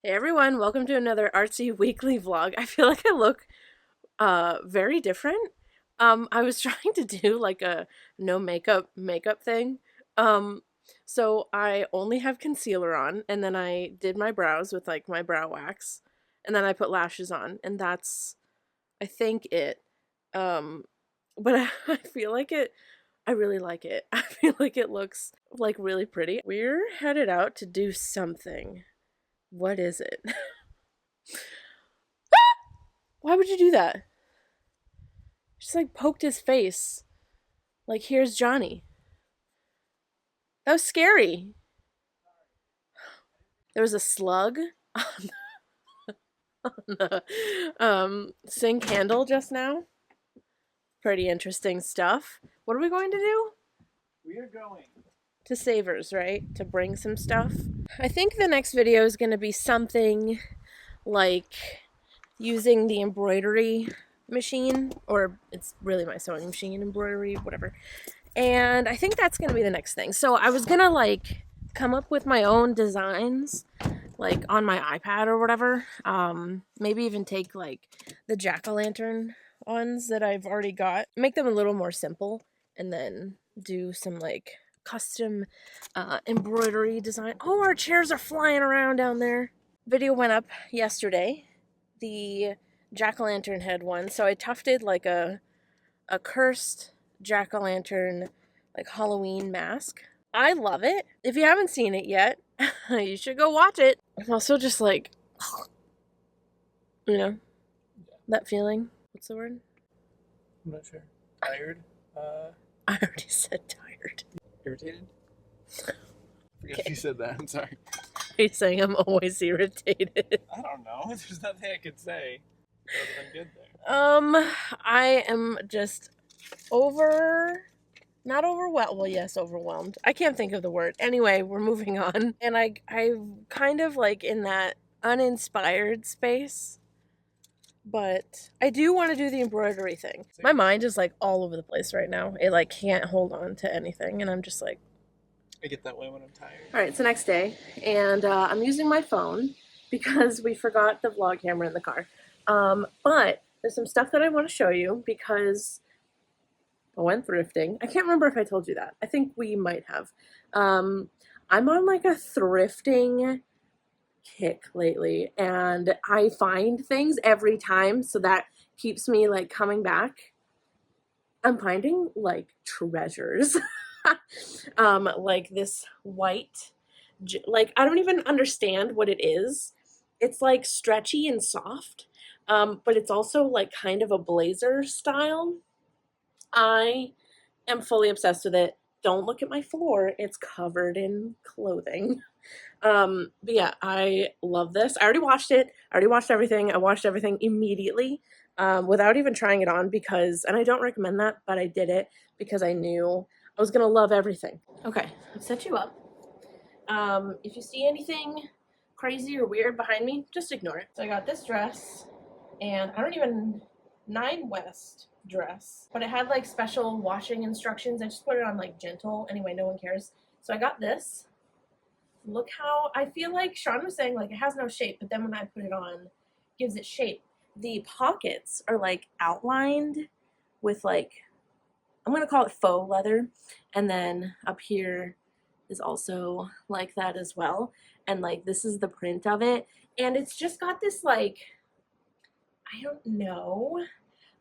Hey everyone, welcome to another Artsy weekly vlog. I feel like I look very different. I was trying to do like a no makeup thing. Um so I only have concealer on, and then I did my brows with like my brow wax, and then I put lashes on, and that's I think it. Um but I feel like I really like it. I feel like it looks like really pretty. We're headed out to do something. What is it? Why would you do that? Just like poked his face. Like, here's Johnny. That was scary. There was a slug on the sink handle just now. Pretty interesting stuff. What are we going to do? We are going To Savers, right? To bring some stuff. I think the next video is going to be something like using the embroidery machine, or it's really my sewing machine, embroidery, whatever. And I think that's going to be the next thing. So I was going to like come up with my own designs like on my iPad or whatever. Maybe even take like the jack-o'-lantern ones that I've already got, make them a little more simple, and then do some like custom embroidery design. Oh, our chairs are flying around down there. Video went up yesterday, the jack-o'-lantern head one. So I tufted like a cursed jack-o'-lantern like Halloween mask. I love it. If you haven't seen it yet, you should go watch it. I'm also just like, you know, that feeling. What's the word? I'm not sure. Tired? I already said tired. Irritated? I forget Okay. if you said that. I'm sorry. Are you saying I'm always irritated? I don't know. There's nothing I could say other than good there. I am just not overwhelmed. Well, yes, overwhelmed. I can't think of the word. Anyway, we're moving on. And I'm kind of like in that uninspired space. But I do want to do the embroidery thing. My mind is like all over the place right now. It like can't hold on to anything. And I'm just like, I get that way when I'm tired. all right, it's the next day. And I'm using my phone because we forgot the vlog camera in the car. But there's some stuff that I want to show you because I went thrifting. I can't remember if I told you that. I think we might have. I'm on like a thrifting kick lately, and I find things every time, so that keeps me like coming back. I'm finding like treasures. Like this white, like I don't even understand what it is. It's like stretchy and soft, but it's also like kind of a blazer style. I am fully obsessed with it. Don't look at my floor. It's covered in clothing. But yeah, I love this. I already watched it. I already watched everything. I watched everything immediately, without even trying it on because, and I don't recommend that, but I did it because I knew I was going to love everything. Okay, I've set you up. If you see anything crazy or weird behind me, just ignore it. So I got this dress, and I don't even, 9 West dress, but it had like special washing instructions. I just put it on like gentle. Anyway, no one cares. So I got this. Look how, I feel like Sean was saying like it has no shape, but then when I put it on, it gives it shape. The pockets are like outlined with like, I'm gonna call it faux leather, and then up here is also like that as well. And like this is the print of it, and it's just got this like, I don't know.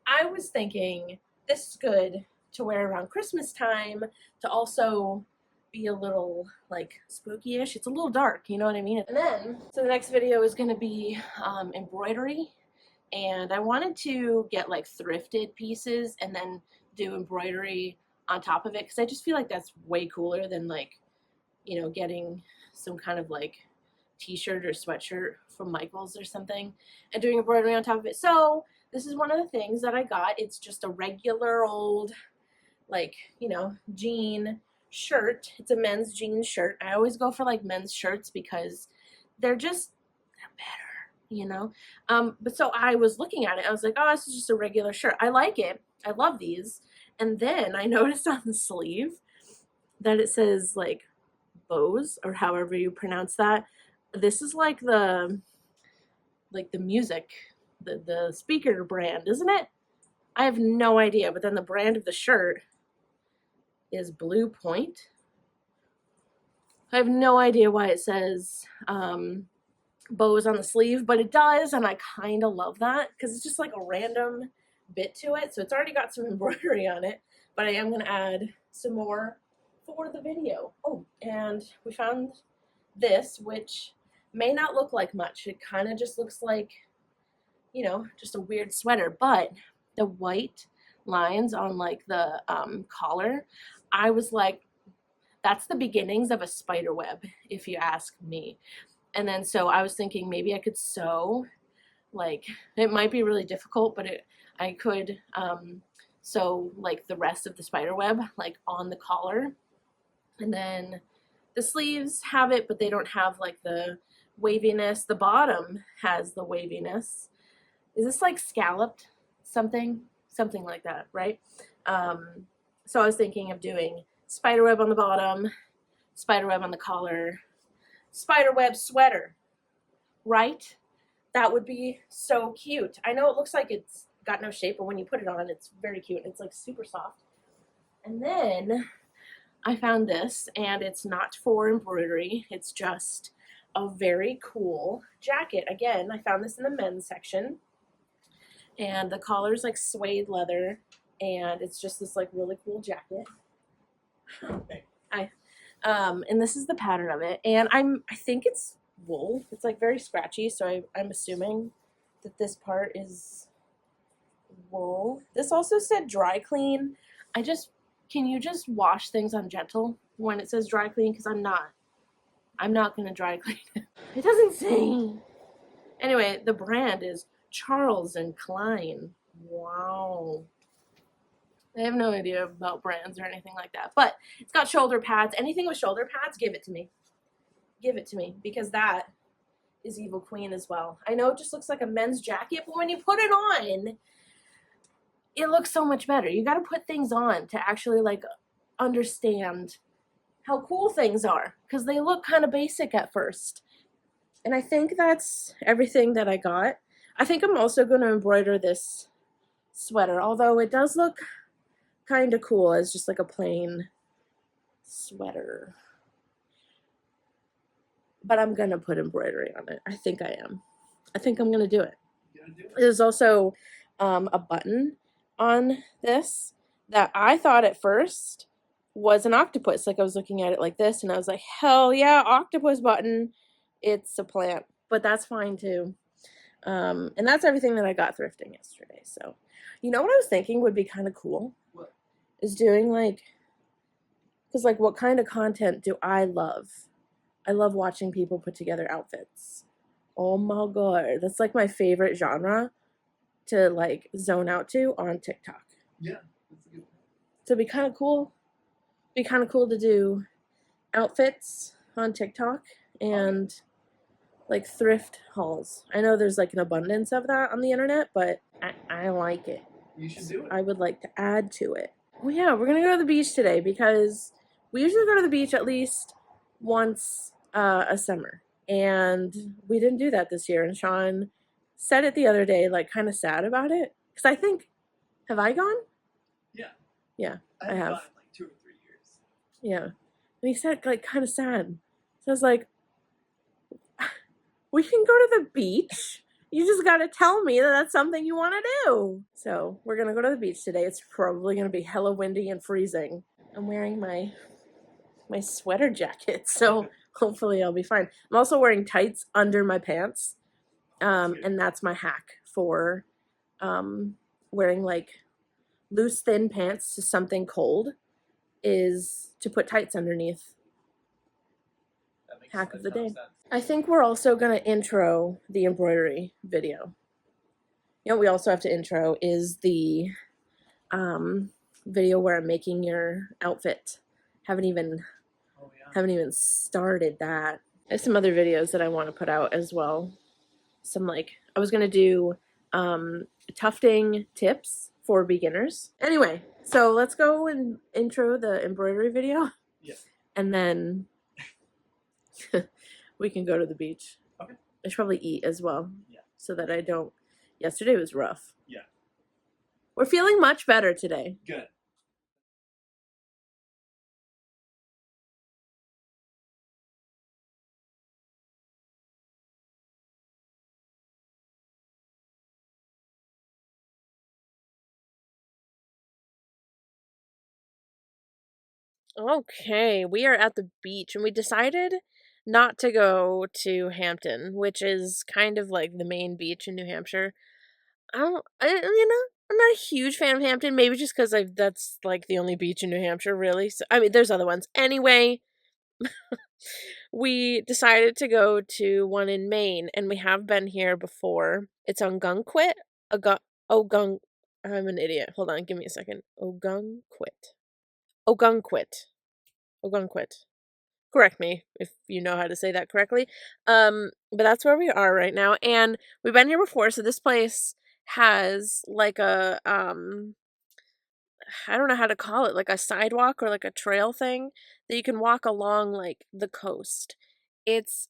I was thinking this is good to wear around Christmas time, to also be a little like spooky-ish. It's a little dark, you know what I mean? And then, so the next video is going to be embroidery, and I wanted to get like thrifted pieces and then do embroidery on top of it, because I just feel like that's way cooler than like, you know, getting some kind of like t-shirt or sweatshirt from Michael's or something and doing embroidery on top of it. So this is one of the things that I got. It's just a regular old, like, you know, jean shirt. It's a men's jean shirt. I always go for like men's shirts because they're better, you know? But so I was looking at it. I was like, oh, this is just a regular shirt. I like it. I love these. And then I noticed on the sleeve that it says like bows, or however you pronounce that. This is like the like the music, the speaker brand, isn't it? I have no idea, but then the brand of the shirt is Blue Point. I have no idea why it says bows on the sleeve, but it does, and I kind of love that because it's just like a random bit to it. So it's already got some embroidery on it, but I am going to add some more for the video. Oh, and we found this, which may not look like much. It kind of just looks like, you know, just a weird sweater, but the white lines on like the collar, I was like, that's the beginnings of a spider web, if you ask me. And then so I was thinking maybe I could sew, like, it might be really difficult, but I could sew like the rest of the spider web like on the collar, and then the sleeves have it, but they don't have like the waviness. The bottom has the waviness. Is this like scalloped something like that, right? So I was thinking of doing spiderweb on the bottom, spiderweb on the collar, spiderweb sweater, right? That would be so cute. I know it looks like it's got no shape, but when you put it on, it's very cute. It's like super soft. And then I found this, and it's not for embroidery. It's just a very cool jacket. Again, I found this in the men's section, and the collar's like suede leather, and it's just this like really cool jacket. And this is the pattern of it, and I think it's wool. It's like very scratchy, so I'm assuming that this part is wool. This also said dry clean. Can you just wash things on gentle when it says dry clean? Because I'm not gonna dry clean it. It doesn't say. Anyway, the brand is Charles and Klein. Wow. I have no idea about brands or anything like that, but it's got shoulder pads. Anything with shoulder pads, give it to me. Give it to me, because that is Evil Queen as well. I know it just looks like a men's jacket, but when you put it on, it looks so much better. You got to put things on to actually like understand how cool things are, because they look kind of basic at first. And I think that's everything that I got. I think I'm also going to embroider this sweater, although it does look kind of cool as just like a plain sweater. But I'm going to put embroidery on it. I think I am. I think I'm going to do it. There's also a button on this that I thought at first was an octopus. Like I was looking at it like this, and I was like, hell yeah, octopus button. It's a plant, but that's fine too. And that's everything that I got thrifting yesterday. So, you know what I was thinking would be kind of cool? What? Is doing like, because like what kind of content do I love? I love watching people put together outfits. Oh my god, that's like my favorite genre to like zone out to on TikTok. Yeah, that's a good one. So it'd be kind of cool. Be kind of cool to do outfits on TikTok and like thrift hauls. I know there's like an abundance of that on the internet, but I like it. You should do it. I would like to add to it. Oh yeah, we're gonna go to the beach today because we usually go to the beach at least once a summer, and we didn't do that this year. And Sean said it the other day, like kind of sad about it, because I think, have I gone? Yeah, I have. Gone in like 2 or 3 years. Yeah, and he said like kind of sad. So I was like, we can go to the beach. You just got to tell me that that's something you want to do. So we're going to go to the beach today. It's probably going to be hella windy and freezing. I'm wearing my sweater jacket, so hopefully I'll be fine. I'm also wearing tights under my pants, and that's my hack for wearing like loose, thin pants to something cold, is to put tights underneath. Hack of the day. I think we're also going to intro the embroidery video. You know what we also have to intro is the video where I'm making your outfit. Haven't even started that. There's some other videos that I want to put out as well. Some like, I was going to do tufting tips for beginners. Anyway, so let's go and intro the embroidery video. Yeah. And then we can go to the beach. Okay. I should probably eat as well. Yeah. so that I don't. Yesterday was rough. Yeah. We're feeling much better today. Good. Okay, we are at the beach and we decided not to go to Hampton, which is kind of like the main beach in New Hampshire. I'm not a huge fan of Hampton, maybe just because that's like the only beach in New Hampshire, really. So, I mean, there's other ones. Anyway, we decided to go to one in Maine, and we have been here before. It's Ogunquit. Ogun. I'm an idiot. Hold on, give me a second. Ogunquit. Ogunquit. Ogunquit. Correct me if you know how to say that correctly. But that's where we are right now, and we've been here before. So this place has like a I don't know how to call it, like a sidewalk or like a trail thing that you can walk along like the coast. It's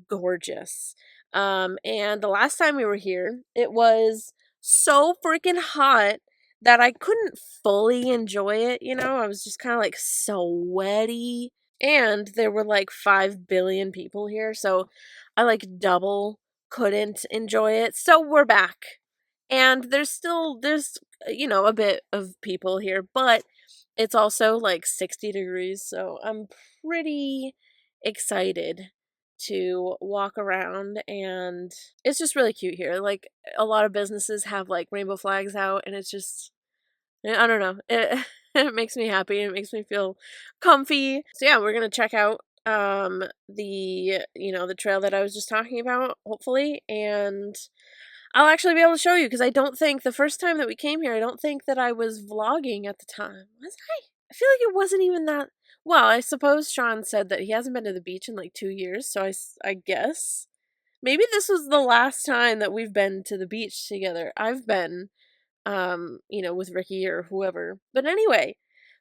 gorgeous. And the last time we were here, it was so freaking hot that I couldn't fully enjoy it, you know? I was just kind of like sweaty. And there were like 5 billion people here, so I like double couldn't enjoy it. So we're back. And there's a bit of people here, but it's also like 60 degrees, so I'm pretty excited to walk around, and it's just really cute here. Like a lot of businesses have like rainbow flags out, and it's just I don't know. It it makes me happy. It makes me feel comfy. So yeah, we're gonna check out the trail that I was just talking about, hopefully, and I'll actually be able to show you because I don't think the first time that we came here, I don't think that I was vlogging at the time. Was I? I feel like it wasn't even that. Well, I suppose Sean said that he hasn't been to the beach in like 2 years, so I guess maybe this was the last time that we've been to the beach together. I've been with Ricky or whoever. But anyway,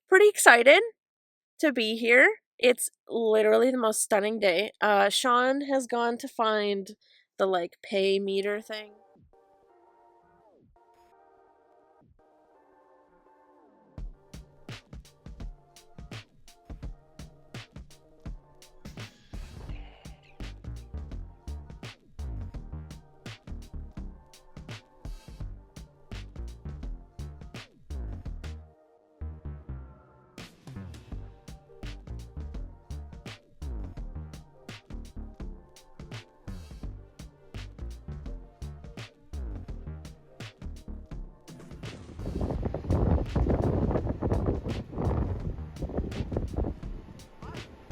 pretty excited to be here. It's literally the most stunning day. Sean has gone to find the like pay meter thing.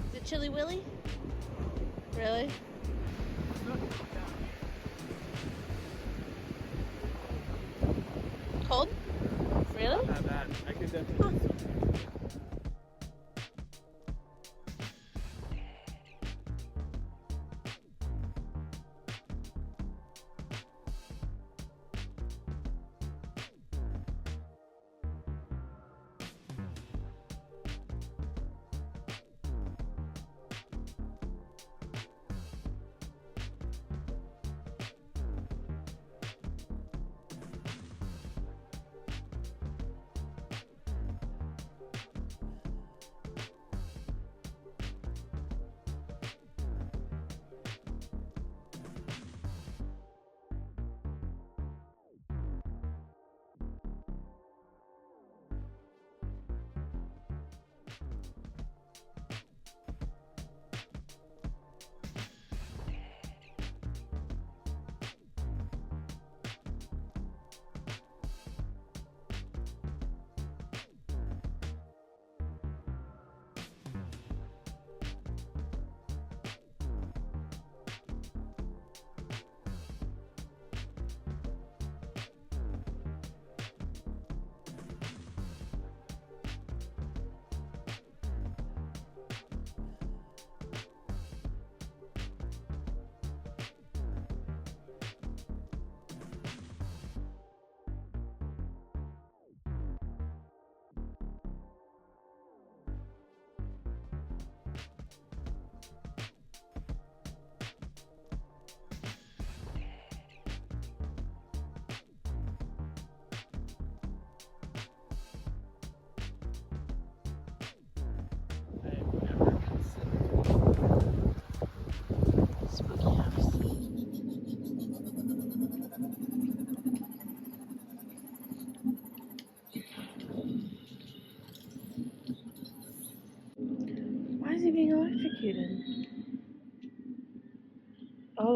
Is it Chili Willy? Really? Cold? Really? Not bad. I could definitely.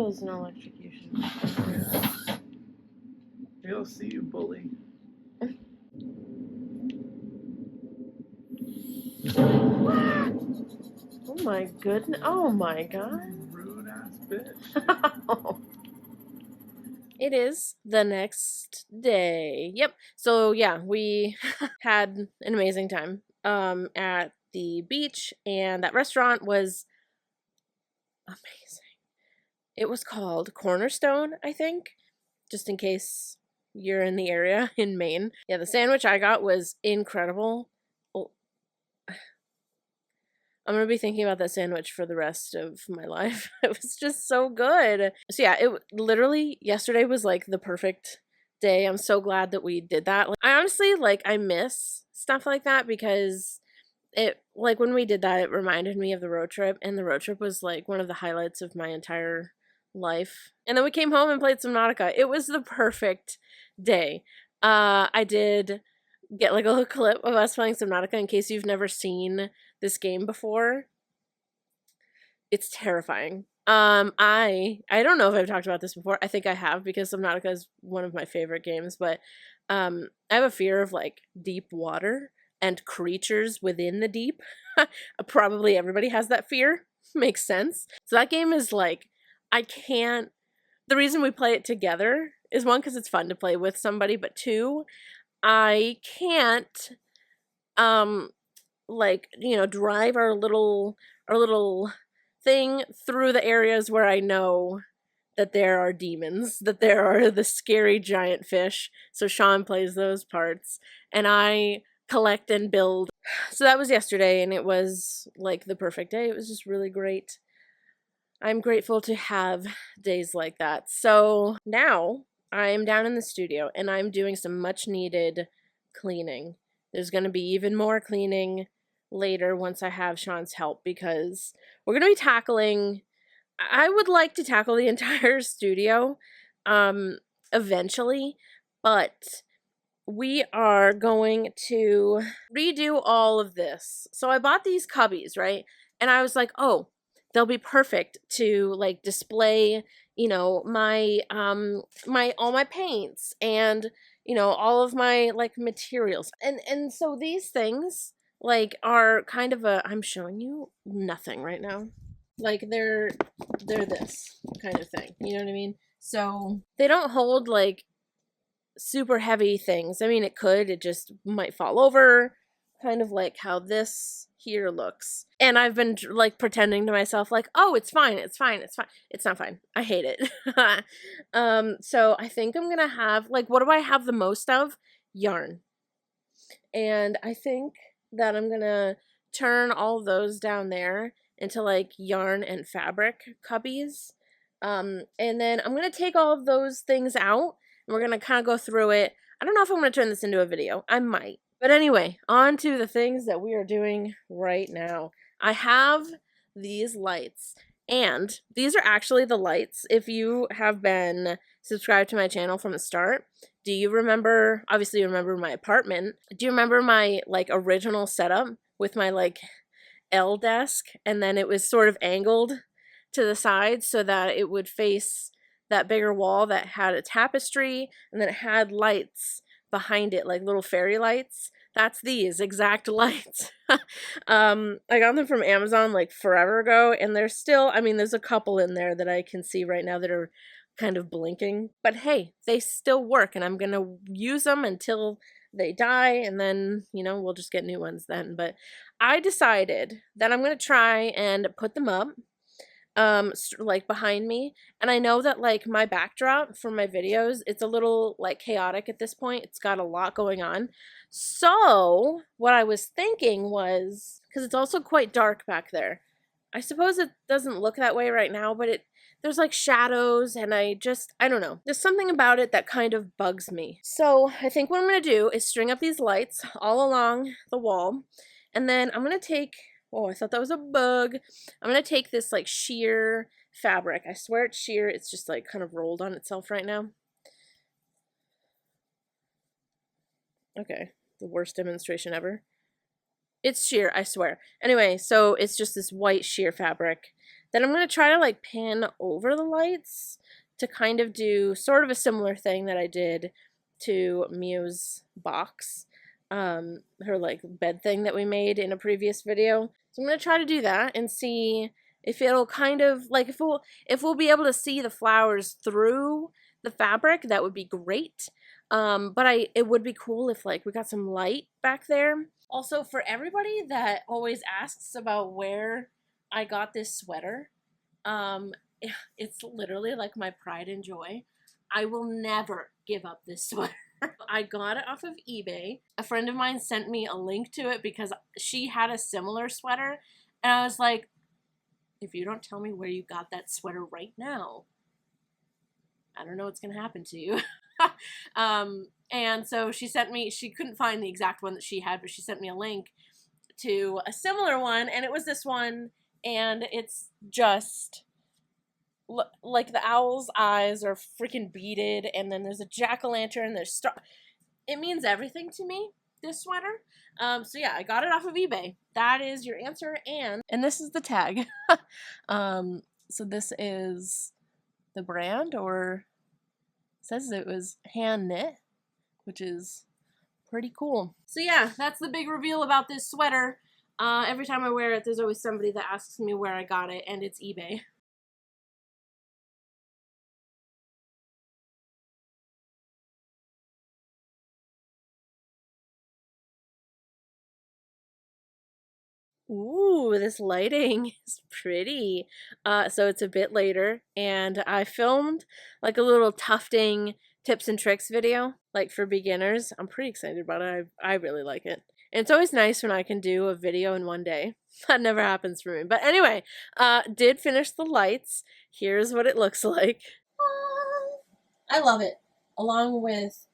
is an electrocution. Yeah. He'll see you, bully. Oh my goodness. Oh my god. Rude ass bitch. It is the next day. Yep. So yeah, we had an amazing time at the beach, and that restaurant was amazing. It was called Cornerstone, I think, just in case you're in the area in Maine. Yeah, the sandwich I got was incredible. Oh, I'm gonna be thinking about that sandwich for the rest of my life. It was just so good. So yeah, it literally yesterday was like the perfect day. I'm so glad that we did that. Like, I honestly I miss stuff like that because it when we did that, it reminded me of the road trip, and the road trip was like one of the highlights of my entire life. And then we came home and played Subnautica. It was the perfect day. I did get like a little clip of us playing Subnautica in case you've never seen this game before. It's terrifying. I don't know if I've talked about this before. I think I have because Subnautica is one of my favorite games, but I have a fear of like deep water and creatures within the deep. Probably everybody has that fear. Makes sense. So that game is like, I can't. The reason we play it together is one, because it's fun to play with somebody, but two, I can't drive our little thing through the areas where I know that there are demons, that there are the scary giant fish. So Sean plays those parts and I collect and build. So that was yesterday, and it was like the perfect day. It was just really great. I'm grateful to have days like that. So now I'm down in the studio and I'm doing some much needed cleaning. There's going to be even more cleaning later once I have Sean's help, because we're going to be tackling, I would like to tackle the entire studio eventually, but we are going to redo all of this. So I bought these cubbies, right? And I was like, oh, they'll be perfect to like display, my all my paints and all of my like materials. And so these things like are kind of I'm showing you nothing right now. Like they're this kind of thing. You know what I mean? So they don't hold like super heavy things. I mean, it could, it just might fall over, kind of like how this here looks. And I've been like pretending to myself like, oh, it's fine, it's fine, it's fine. It's not fine. I hate it. So I think I'm gonna have like, what do I have the most of? Yarn. And I think that I'm gonna turn all those down there into like yarn and fabric cubbies. And then I'm gonna take all of those things out and we're gonna kind of go through it. I don't know if I'm gonna turn this into a video. I might. But anyway, on to the things that we are doing right now. I have these lights, and these are actually the lights. If you have been subscribed to my channel from the start, do you remember, obviously you remember my apartment, do you remember my like original setup with my like L desk, and then it was sort of angled to the side so that it would face that bigger wall that had a tapestry, and then it had lights behind it, like little fairy lights? That's these exact lights. I got them from Amazon like forever ago, and they're still, I mean, there's a couple in there that I can see right now that are kind of blinking, but hey, they still work, and I'm gonna use them until they die, and then we'll just get new ones then. But I decided that I'm gonna try and put them up like behind me, and I know that like my backdrop for my videos, it's a little like chaotic at this point. It's got a lot going on. So what I was thinking was, because it's also quite dark back there, I suppose it doesn't look that way right now, but there's like shadows, and I don't know, there's something about it that kind of bugs me. So I think what I'm gonna do is string up these lights all along the wall, and then I'm gonna take, oh, I thought that was a bug. I'm going to take this like sheer fabric. I swear it's sheer. It's just like kind of rolled on itself right now. Okay, the worst demonstration ever. It's sheer, I swear. Anyway, so it's just this white sheer fabric Then I'm going to try to like pan over the lights to kind of do sort of a similar thing that I did to Miu's box, her like bed thing that we made in a previous video. So I'm going to try to do that and see if it'll kind of like, if we'll be able to see the flowers through the fabric. That would be great. But it would be cool if like we got some light back there. Also, for everybody that always asks about where I got this sweater, it's literally like my pride and joy. I will never give up this sweater. I got it off of eBay. A friend of mine sent me a link to it because she had a similar sweater, and I was like, if you don't tell me where you got that sweater right now, I don't know what's gonna happen to you. And so she sent me, she couldn't find the exact one that she had, but she sent me a link to a similar one, and it was this one, and it's just like the owl's eyes are freaking beaded, and then there's a jack-o'-lantern, there's star. It means everything to me, this sweater. So yeah, I got it off of eBay. That is your answer, and this is the tag. So this is the brand, or it says it was hand knit, which is pretty cool. So yeah, that's the big reveal about this sweater. Every time I wear it, there's always somebody that asks me where I got it, and it's eBay. Ooh, this lighting is pretty. So it's a bit later, and I filmed like a little tufting tips and tricks video, like for beginners. I'm pretty excited about it. I really like it. And it's always nice when I can do a video in one day. That never happens for me. But anyway, did finish the lights. Here's what it looks like. I love it. Along with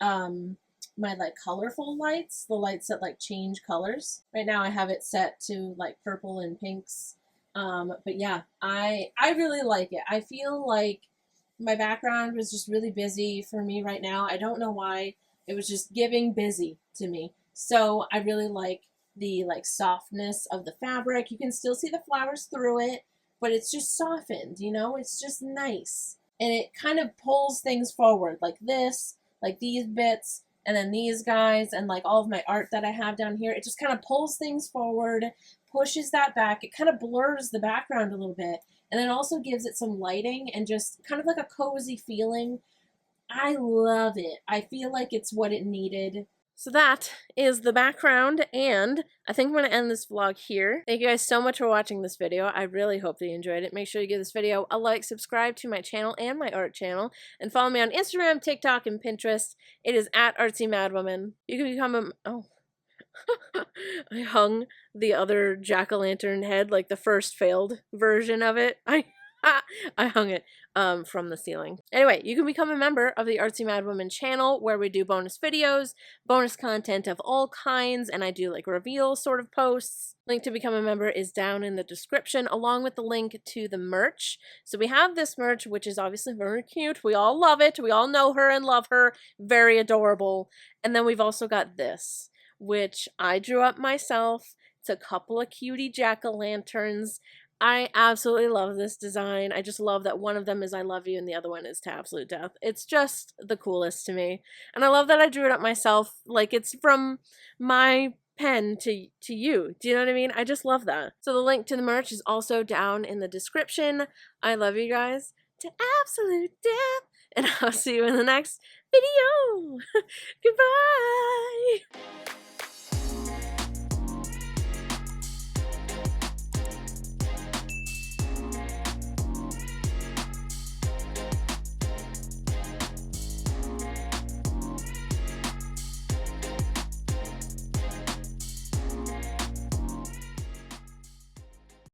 my like colorful lights, the lights that like change colors. Right now I have it set to like purple and pinks. But yeah, I really like it. I feel like my background was just really busy for me right now. I don't know why. It was just giving busy to me. So I really like the like softness of the fabric. You can still see the flowers through it, but it's just softened, you know? It's just nice. And it kind of pulls things forward like this, like these bits, and then these guys, and like all of my art that I have down here. It just kind of pulls things forward, pushes that back. It kind of blurs the background a little bit, and then also gives it some lighting and just kind of like a cozy feeling. I love it. I feel like it's what it needed. So that is the background, and I think I'm going to end this vlog here. Thank you guys so much for watching this video. I really hope that you enjoyed it. Make sure you give this video a like, subscribe to my channel and my art channel, and follow me on Instagram, TikTok, and Pinterest. It is at Artsy Madwoman. You can become a... Oh. I hung the other jack-o'-lantern head, like the first failed version of it. I hung it from the ceiling. Anyway, you can become a member of the Artsy Madwoman channel, where we do bonus videos, bonus content of all kinds, and I do like reveal sort of posts. Link to become a member is down in the description, along with the link to the merch. So we have this merch, which is obviously very cute. We all love it. We all know her and love her. Very adorable. And then we've also got this, which I drew up myself. It's a couple of cutie jack-o'-lanterns. I absolutely love this design. I just love that one of them is I love you and the other one is to absolute death. It's just the coolest to me. And I love that I drew it up myself. Like, it's from my pen to you. Do you know what I mean? I just love that. So the link to the merch is also down in the description. I love you guys to absolute death. And I'll see you in the next video. Goodbye.